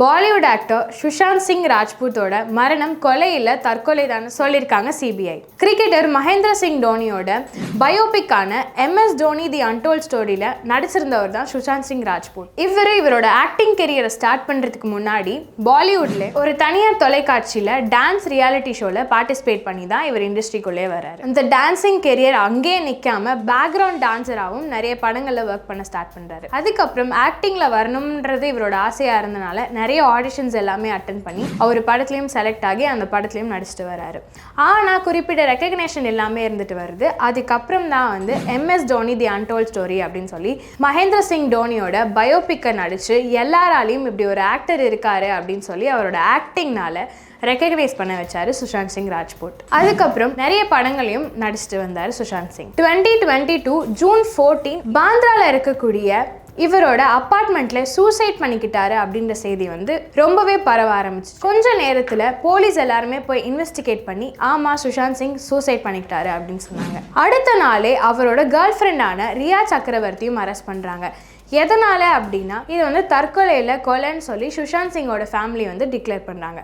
Bollywood actor Sushant Singh ராஜ்பூத்தோட மரணம் கொலை இல்ல தற்கொலை தான் சொல்லியிருக்காங்க சிபிஐ. கிரிக்கெட்டர் மகேந்திர சிங் தோனியோட பயோபிக்கான MS தோனி தி அன்டோல்ட் ஸ்டோரியில நடிச்சிருந்தவர் தான் சுஷாந்த் சிங் ராஜ்பூத். இவரோட ஆக்டிங் கெரியரை ஸ்டார்ட் பண்றதுக்கு முன்னாடி பாலிவுட்ல ஒரு தனியார் தொலைக்காட்சியில டான்ஸ் ரியாலிட்டி ஷோல பார்ட்டிசிபேட் பண்ணி தான் இவர் இண்டஸ்ட்ரிக்குள்ளே வராரு. இந்த டான்சிங் கெரியர் அங்கேயே நிக்காம பேக்ரவுண்ட் டான்சராகவும் நிறைய படங்கள்ல ஒர்க் பண்ண ஸ்டார்ட் பண்றாரு. அதுக்கப்புறம் ஆக்டிங்ல வரணும்ன்றது இவரோட ஆசையா இருந்தனால நிறைய ஆடிஷன்ஸ் எல்லாமே அட்டென்ட் பண்ணி அவர் படத்துலையும் செலக்ட் ஆகி அந்த படத்துலையும் நடிச்சிட்டு வராரு. ஆனால் குறிப்பிட்ட ரெக்கக்னேஷன் எல்லாமே இருந்துட்டு வருது. அதுக்கப்புறம் தான் வந்து MS Dhoni the untold story அப்படின்னு சொல்லி மகேந்திர சிங் தோனியோட பயோபிக்கை நடிச்சு எல்லாராலையும் இப்படி ஒரு ஆக்டர் இருக்காரு அப்படின்னு சொல்லி அவரோட ஆக்டிங்னால ரெக்கக்னைஸ் பண்ண வச்சாரு சுஷாந்த் சிங் ராஜ்பூத். அதுக்கப்புறம் நிறைய படங்களையும் நடிச்சிட்டு வந்தார் சுஷாந்த் சிங். 2022 ஜூன் 14 பாந்திரால இருக்கக்கூடிய இவரோட அப்பார்ட்மெண்ட்ல சூசைட் பண்ணிக்கிட்டாரு அப்படின்ற செய்தி வந்து ரொம்பவே பரவ ஆரம்பிச்சு. கொஞ்ச நேரத்துல போலீஸ் எல்லாருமே போய் இன்வெஸ்டிகேட் பண்ணி ஆமா சுஷாந்த் சிங் சூசைட் பண்ணிக்கிட்டாரு அப்படின்னு சொன்னாங்க. அடுத்த நாளே அவரோட கேர்ள் ஃப்ரெண்டான ரியா சக்கரவர்த்தியும் அரெஸ்ட் பண்றாங்க. எதனால அப்படின்னா இது வந்து தற்கொலையில கொலைன்னு சொல்லி சுஷாந்த் சிங்கோட ஃபேமிலி வந்து டிக்ளேர் பண்றாங்க.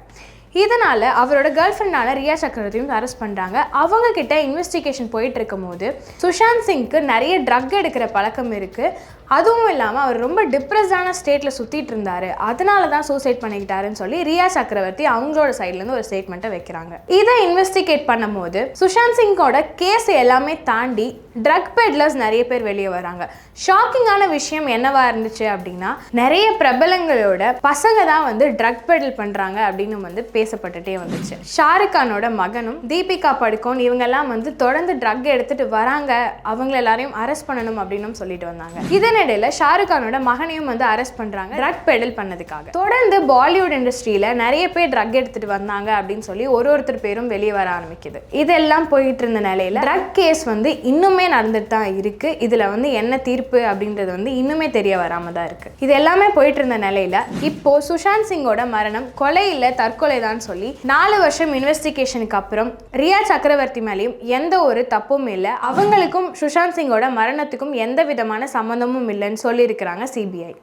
இதனால அவரோட கேர்ள் ஃப்ரெண்டான ரியா சக்கரவர்த்தியும் அரெஸ்ட் பண்றாங்க. அவங்க கிட்ட இன்வெஸ்டிகேஷன் போயிட்டு இருக்கும் போது சுஷாந்த் சிங்க்கு நிறைய ட்ரக் எடுக்கிற பழக்கம் இருக்கு. அதுவும் இல்லாமல் அவர் ரொம்ப டிப்ரெஸ்டான ஸ்டேட்டில் சுற்றிட்டு இருந்தார், அதனால தான் சூசைட் பண்ணிக்கிட்டாருன்னு சொல்லி ரியா சக்கரவர்த்தி அவங்களோட சைட்லேருந்து ஒரு ஸ்டேட்மெண்ட்டை வைக்கிறாங்க. இதை இன்வெஸ்டிகேட் பண்ணும்போது சுஷாந்த் சிங்கோட கேஸ் எல்லாமே தாண்டி ட்ரக் பெட்லர்ஸ் நிறைய பேர் வெளியே வராங்க. ஷாக்கிங்கான விஷயம் என்னவா இருந்துச்சு அப்படின்னா நிறைய பிரபலங்களோட பசங்க தான் வந்து ட்ரக் பெடல் பண்ணுறாங்க அப்படின்னு வந்து பேசப்பட்டுட்டே வந்துச்சு. ஷாருக் கானோட மகனும் தீபிகா படுகோன் இவங்கெல்லாம் வந்து தொடர்ந்து ட்ரக் எடுத்துட்டு வராங்க, அவங்கள எல்லாரையும் அரெஸ்ட் பண்ணணும் அப்படின்னு சொல்லிட்டு வந்தாங்க. இதனிடையில ஷாருக் கானோட மகனையும் வந்து அரெஸ்ட் பண்றாங்க ட்ரக் பெடல் பண்ணதுக்காக. தொடர்ந்து பாலிவுட் இண்டஸ்ட்ரியில நிறைய பேர் ட்ரக் எடுத்துட்டு வந்தாங்க அப்படின்னு சொல்லி ஒருத்தர் பேரும் வெளியே வர ஆரம்பிக்குது. இதெல்லாம் போயிட்டு இருந்த நிலையில ட்ரக் கேஸ் வந்து இன்னுமே நடந்துட்டு தான் இருக்கு. இதுல வந்து என்ன தீர்ப்பு அப்படின்றது வந்து இன்னுமே தெரிய வராம தான் இருக்கு. இது எல்லாமே போயிட்டு இருந்த நிலையில இப்போ சுஷாந்த் சிங்கோட மரணம் கொலை இல்ல தற்கொலை தான் சொல்லி 4 வருஷம் இன்வெஸ்டிகேஷனுக்கு அப்புறம் ரியா சக்கரவர்த்தி மேலேயும் எந்த ஒரு தப்பும் இல்லை, அவங்களுக்கும் சுஷாந்த் சிங்கோட மரணத்துக்கும் எந்த விதமான சம்பந்தமும் இல்லைன்னு சொல்லியிருக்கிறாங்க சிபிஐ.